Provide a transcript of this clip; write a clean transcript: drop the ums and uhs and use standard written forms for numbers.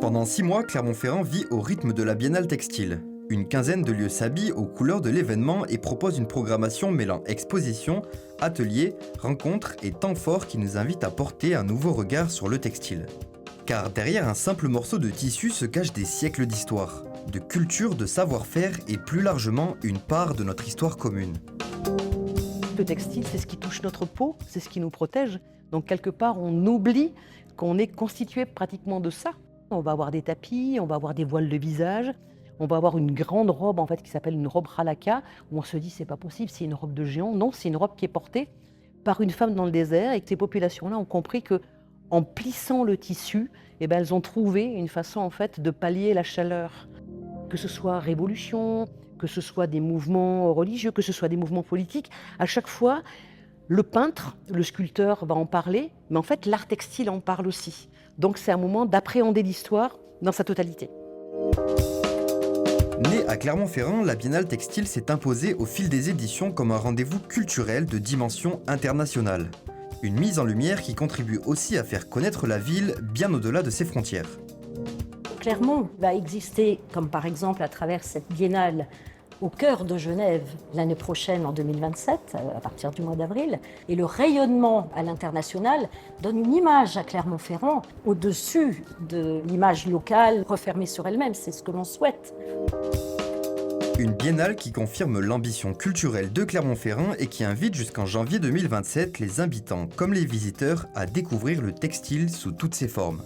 Pendant 6 mois, Clermont-Ferrand vit au rythme de la Biennale Textile. Une quinzaine de lieux s'habillent aux couleurs de l'événement et proposent une programmation mêlant expositions, ateliers, rencontres et temps forts qui nous invitent à porter un nouveau regard sur le textile. Car derrière un simple morceau de tissu se cachent des siècles d'histoire, de culture, de savoir-faire et plus largement une part de notre histoire commune. Le textile, c'est ce qui touche notre peau, c'est ce qui nous protège. Donc quelque part, on oublie qu'on est constitué pratiquement de ça. On va avoir des tapis, on va avoir des voiles de visage, on va avoir une grande robe en fait qui s'appelle une robe halakha, où on se dit c'est pas possible, c'est une robe de géant. Non, c'est une robe qui est portée par une femme dans le désert et que ces populations-là ont compris que en plissant le tissu, elles ont trouvé une façon en fait de pallier la chaleur. Que ce soit révolution, que ce soit des mouvements religieux, que ce soit des mouvements politiques, à chaque fois, le peintre, le sculpteur va en parler, mais en fait l'art textile en parle aussi. Donc c'est un moment d'appréhender l'histoire dans sa totalité. Née à Clermont-Ferrand, la Biennale Textile s'est imposée au fil des éditions comme un rendez-vous culturel de dimension internationale. Une mise en lumière qui contribue aussi à faire connaître la ville bien au-delà de ses frontières. Clermont va exister, comme par exemple à travers cette biennale au cœur de Genève l'année prochaine, en 2027, à partir du mois d'avril. Et le rayonnement à l'international donne une image à Clermont-Ferrand au-dessus de l'image locale refermée sur elle-même. C'est ce que l'on souhaite. Une biennale qui confirme l'ambition culturelle de Clermont-Ferrand et qui invite jusqu'en janvier 2027 les habitants comme les visiteurs à découvrir le textile sous toutes ses formes.